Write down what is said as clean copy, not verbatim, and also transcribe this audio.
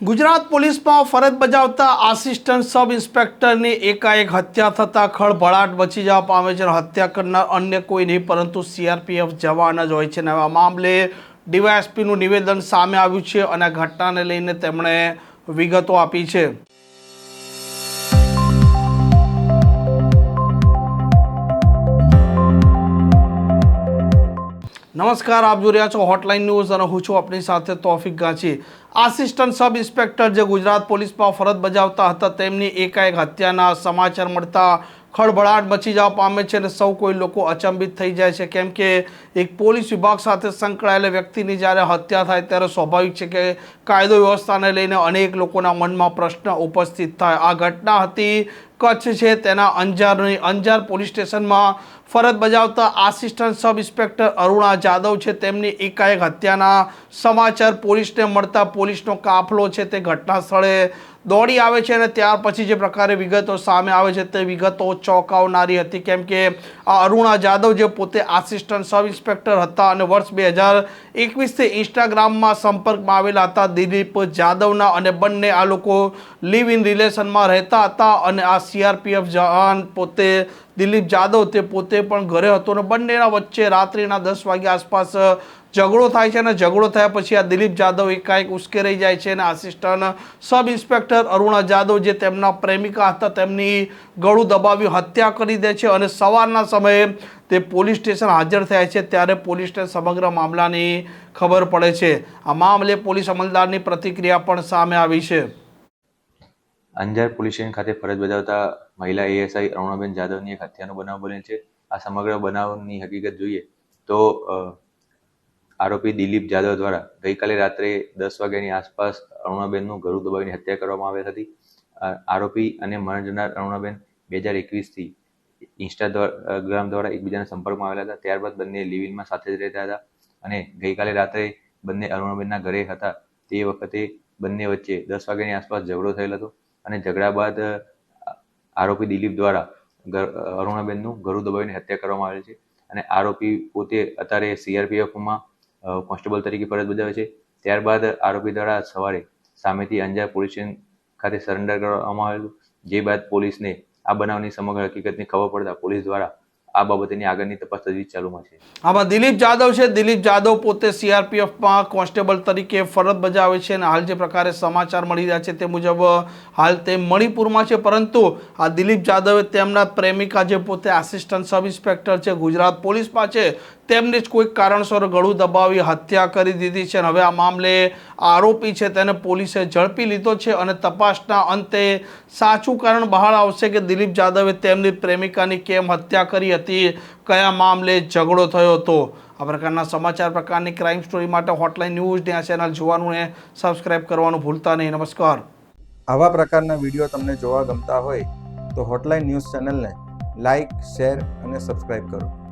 ગુજરાત પોલીસમાં ફરજ બજાવતા આસિસ્ટન્ટ સબ ઇન્સ્પેક્ટરની એકાએક હત્યા થતાં ખળભળાટ મચી જવા પામે છે. હત્યા કરનાર અન્ય કોઈ નહીં પરંતુ સીઆરપીએફ જવાન જ હોય છે. અને આ મામલે ડીવાયએસપીનું નિવેદન સામે આવ્યું છે અને આ ઘટનાને લઈને તેમણે વિગતો આપી છે. નમસ્કાર, આપ જોઈ રહ્યા છો હોટલાઇન ન્યૂઝ અને હું છું આપની સાથે Taufiq Ganchi. Assistant sub inspector જે ગુજરાત પોલીસમાં ફરજ બજાવતા હતા તેમની એકાએક હત્યાના સમાચાર મળતા ખળભળાટ મચી જવા પામે છે અને સૌ કોઈ લોકો અચંબિત થઈ જાય છે. કેમ કે એક પોલીસ વિભાગ સાથે સંકળાયેલા વ્યક્તિની જ્યારે હત્યા થાય ત્યારે સ્વાભાવિક છે કે કાયદો વ્યવસ્થાને લઈને અનેક લોકોના મનમાં પ્રશ્ન ઉપસ્થિત થાય. આ ઘટના હતી કચ્છ છે તેના અંજાર પોલીસ સ્ટેશનમાં ફરજ બજાવતા assistant sub inspector Aruna Jadav છે તેમની એકાએક હત્યાના સમાચાર પોલીસને મળતા પોલીસનો કાફલો છે તે ઘટના સ્થળે દોડી આવે છે અને ત્યાર પછી જે પ્રકારે વિગતો સામે આવે છે તે વિગતો ચોંકાવનારી હતી. કેમ કે આ અરુણા જાદવ જે પોતે આસિસ્ટન્ટ સબ ઇન્સ્પેક્ટર હતા અને વર્ષ 2021થી ઇન્સ્ટાગ્રામમાં સંપર્કમાં આવેલા હતા દિલીપ જાદવના અને બંને આ લોકો લિવ ઇન રિલેશનમાં રહેતા હતા અને આ સીઆરપીએફ જવાન પોતે દિલીપ જાદવ તે પોતે પણ ઘરે હતો અને બંનેના વચ્ચે રાત્રિના 10 વાગ્યા આસપાસ ઝઘડો થાય છે અને ઝઘડો થયા પછી આ દિલીપ જાદવ એકાએક ઉશ્કેરાઈ જાય છે અને assistant sub inspector Aruna Jadav જે તેમના પ્રેમિકા હતા તેમની ગળું દબાવી હત્યા કરી દે છે અને સવારના સમયે તે પોલીસ સ્ટેશન હાજર થયા છે ત્યારે પોલીસને સમગ્ર મામલાની ખબર પડે છે. આ મામલે પોલીસ અમલદારની પ્રતિક્રિયા પણ સામે આવી છે. અંજાર પોલીસ સ્ટેશન ખાતે ફરજ બજાવતા મહિલા એએસઆઈ અરુણાબેન જાદવની એક હત્યાનો બનાવ બનેલ છે. આ સમગ્ર બનાવની હકીકત જોઈએ તો આરોપી દિલીપ જાદવ દ્વારા ગઈકાલે રાત્રે 10 વાગ્યાની આસપાસ અરુણાબેનનું ગળું દબાવીને હત્યા કરવામાં આવેલ હતી. આરોપી અને મરણ જનાર અરુણાબેન 2021થી ઇન્સ્ટાગ્રામ દ્વારા એકબીજાના સંપર્કમાં આવેલા હતા. ત્યારબાદ બંને લિવિંગમાં સાથે જ રહેતા હતા અને ગઈકાલે રાત્રે બંને અરુણાબેનના ઘરે હતા તે વખતે બંને વચ્ચે 10 વાગ્યાની આસપાસ ઝઘડો થયેલ હતો અને ઝઘડા બાદ આરોપી દિલીપ દ્વારા અરુણાબેનનું ગળું દબાવીને હત્યા કરવામાં આવેલ છે અને આરોપી પોતે અત્યારે સીઆરપીએફમાં કોન્સ્ટેબલ તરીકે ફરજ બજાવે છે. ત્યારબાદ આરોપી દ્વારા સવારે સામેથી અંજાર પોલીસ સ્ટેશન ખાતે સરેન્ડર કરવામાં આવેલું, જે બાદ પોલીસને આ બનાવની સમગ્ર હકીકતની ખબર પડતા પોલીસ દ્વારા આ બાબતની આગળની તપાસ તજવીજ ચાલુમાં છે. આમાં દિલીપ જાદવ છે, દિલીપ જાદવ પોતે સીઆરપીએફમાં કોન્સ્ટેબલ તરીકે ફરજ બજાવે છે અને હાલ જે પ્રકારે સમાચાર મળી રહ્યા છે તે મુજબ હાલ તે મણિપુરમાં છે. પરંતુ આ દિલીપ જાદવે તેમના પ્રેમિકા જે પોતે આસિસ્ટન્ટ સબ ઇન્સ્પેક્ટર છે ગુજરાત પોલીસમાં છે તેમને જ કોઈક કારણસર ગળું દબાવી હત્યા કરી દીધી છે અને હવે આ મામલે આરોપી છે તેને પોલીસે ઝડપી લીધો છે અને તપાસના અંતે સાચું કારણ બહાર આવશે કે દિલીપ જાદવે તેમની પ્રેમિકાની કેમ હત્યા કરી હતી, કયા મામલે ઝઘડો થયો હતો. આ પ્રકારના સમાચાર પ્રકારની ક્રાઇમ સ્ટોરી માટે હોટલાઇન ન્યૂઝની આ ચેનલ જોવાનું ને સબસ્ક્રાઇબ કરવાનું ભૂલતા નહીં. નમસ્કાર. આવા પ્રકારના વિડીયો તમને જોવા ગમતા હોય તો હોટલાઇન ન્યૂઝ ચેનલને લાઇક, શેર અને સબસ્ક્રાઇબ કરો.